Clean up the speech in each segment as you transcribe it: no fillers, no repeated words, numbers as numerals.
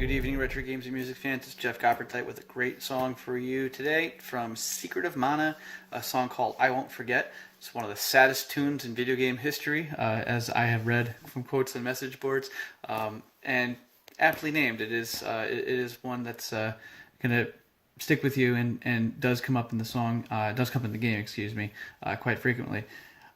Good evening, retro games and music fans. It's Jeff Coppertight with a great song for you today from Secret of Mana, a song called I Won't Forget. It's one of the saddest tunes in video game history, as I have read from quotes and message boards, and aptly named. It is one that's going to stick with you and does come up in the song, does come up in the game, excuse me, quite frequently.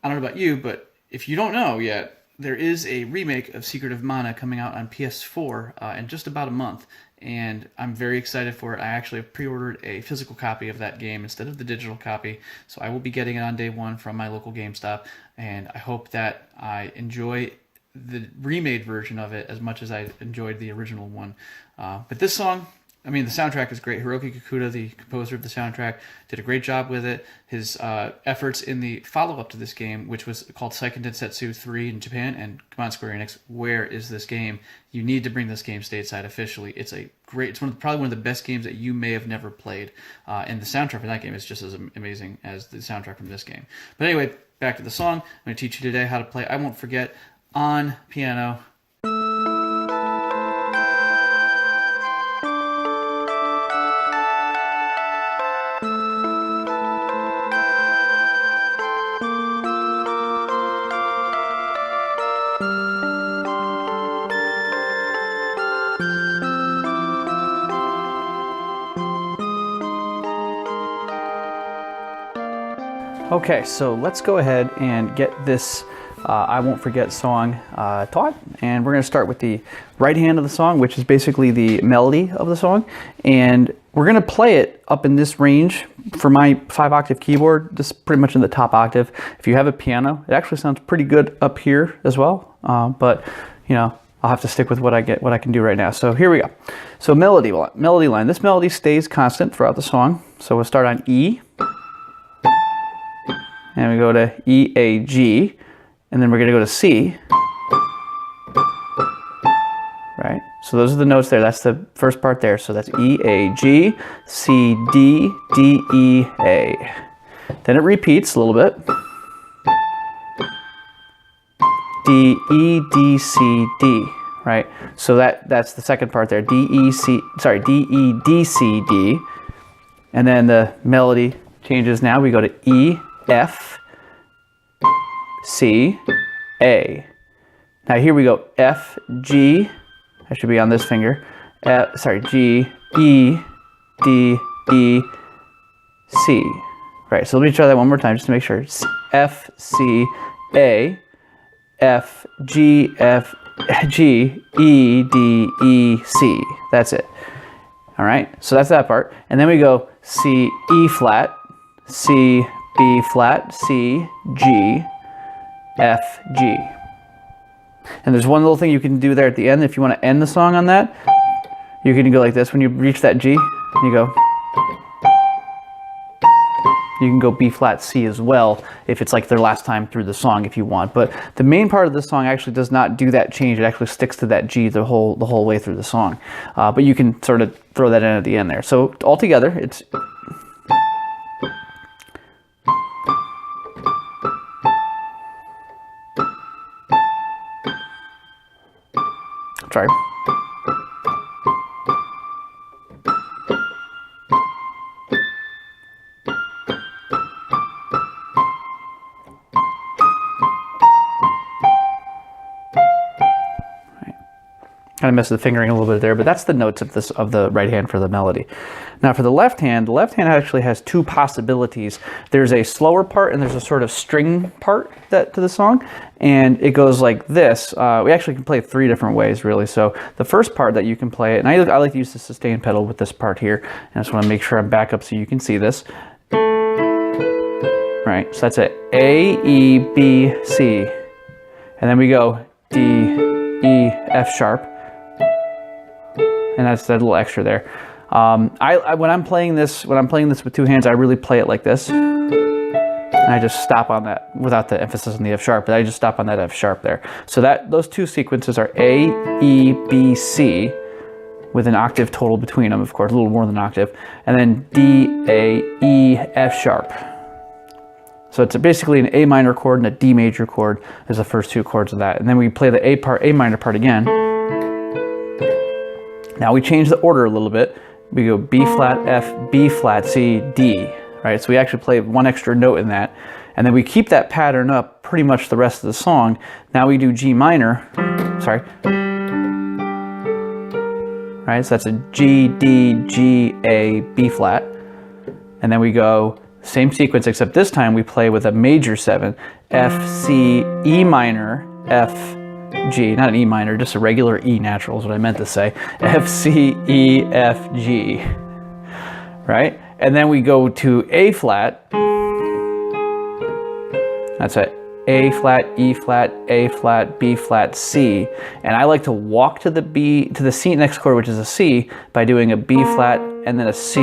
I don't know about you, but if you don't know yet, there is a remake of Secret of Mana coming out on PS4 in just about a month, and I'm very excited for it. I actually have pre-ordered a physical copy of that game instead of the digital copy, so I will be getting it on day one from my local GameStop, and I hope that I enjoy the remade version of it as much as I enjoyed the original one. But this song, I mean, the soundtrack is great. Hiroki Kikuta, the composer of the soundtrack, did a great job with it. His efforts in the follow-up to this game, which was called Seiken Densetsu 3 in Japan, and come on, Square Enix, where is this game? You need to bring this game stateside officially. It's probably one of the best games that you may have never played. And the soundtrack for that game is just as amazing as the soundtrack from this game. But anyway, back to the song. I'm going to teach you today how to play I Won't Forget on piano. Okay, so let's go ahead and get this I Won't Forget song taught. And we're going to start with the right hand of the song, which is basically the melody of the song. And we're going to play it up in this range. For my 5-octave keyboard, this is pretty much in the top octave. If you have a piano, it actually sounds pretty good up here as well. But, you know, I'll have to stick with what I can do right now. So here we go. So melody line. This melody stays constant throughout the song. So we'll start on E. And we go to E, A, G, and then we're going to go to C. Right? So those are the notes there. That's the first part there. So that's E, A, G, C, D, D, E, A. Then it repeats a little bit. D, E, D, C, D. Right? So that's the second part there. D, E, D, C, D. And then the melody changes now. We go to E, F, C, A. Now here we go, F, G, that should be on this finger, G, E, D, E, C. Right, so let me try that one more time just to make sure. It's F, C, A, F, G, E, D, E, C. That's it. All right, so that's that part. And then we go C, E flat, C, B flat, C, G, F, G. And there's one little thing you can do there at the end. If you want to end the song on that, you can go like this. When you reach that G, you can go B flat, C as well, if it's like their last time through the song if you want. But the main part of the song actually does not do that change. It actually sticks to that G the whole way through the song. But you can sort of throw that in at the end there. So altogether, it's... Sorry. Kind of messed the fingering a little bit there, but that's the notes of the right hand for the melody. Now for the left hand actually has two possibilities. There's a slower part and there's a sort of string part to the song, and it goes like this. We actually can play it 3 different ways, really. So the first part that you can play it, and I like to use the sustain pedal with this part here, and I just want to make sure I'm back up so you can see this. Right, so that's A, E, B, C, and then we go D, E, F sharp. And that's that little extra there. When I'm playing this with 2 hands, I really play it like this, and I just stop on that without the emphasis on the F sharp. But I just stop on that F sharp there. So those 2 sequences are A, E, B, C, with an octave total between them, of course, a little more than an octave, and then D, A, E, F sharp. So it's basically an A minor chord and a D major chord as the first 2 chords of that, and then we play the A minor part again. Now we change the order a little bit. We go B flat, F, B flat, C, D, right? So we actually play one extra note in that. And then we keep that pattern up pretty much the rest of the song. Now we do G minor, sorry. Right, so that's a G, D, G, A, B flat. And then we go same sequence, except this time we play with a major 7, F, C, E minor, F, G, not an E minor, just a regular E natural is what I meant to say. F, C, E, F, G, right? And then we go to A flat. That's A flat, E flat, A flat, B flat, C. And I like to walk to the C next chord, which is a C, by doing a B flat and then a C.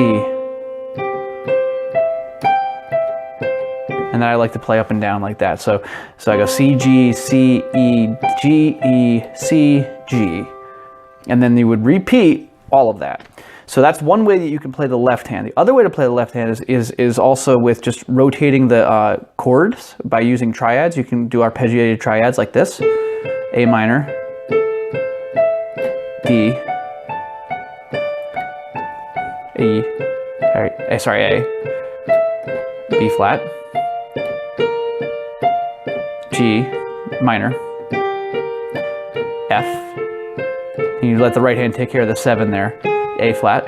And then I like to play up and down like that. So I go C, G, C, E, G, E, C, G. And then you would repeat all of that. So that's one way that you can play the left hand. The other way to play the left hand is also with just rotating the chords by using triads. You can do arpeggiated triads like this. A minor, D, E, A, B flat, G minor, F. And you let the right hand take care of the 7 there. A flat.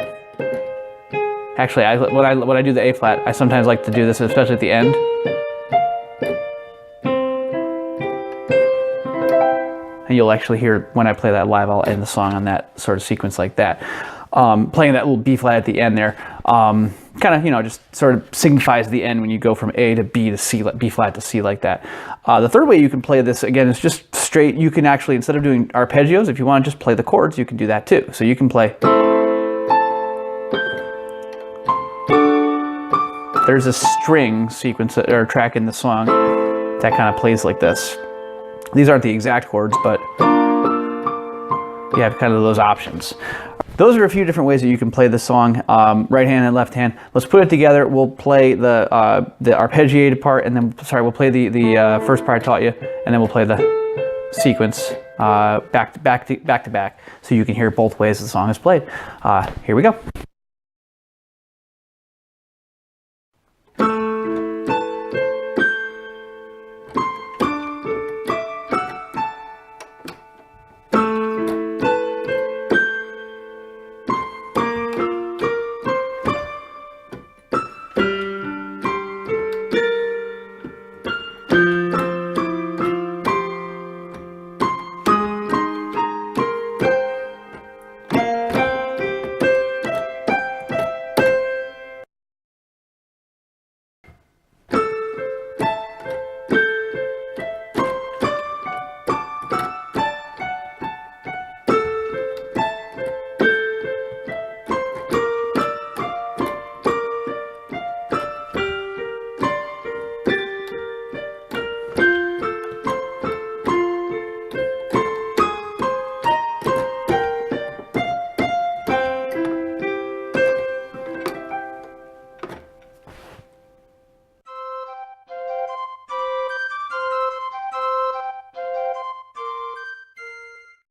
Actually, when I do the A flat, I sometimes like to do this, especially at the end. And you'll actually hear when I play that live, I'll end the song on that sort of sequence like that. Playing that little B flat at the end there, kind of, just sort of signifies the end when you go from A to B to C, B flat to C like that. The third way you can play this, again, is just straight. You can actually, instead of doing arpeggios, if you want to just play the chords, you can do that too. So you can play. There's a string sequence or track in the song that kind of plays like this. These aren't the exact chords, but you have kind of those options. Those are a few different ways that you can play the song, right hand and left hand. Let's put it together. We'll play the arpeggiated part, and then, we'll play the first part I taught you, and then we'll play the sequence back to back, so you can hear both ways the song is played. Here we go.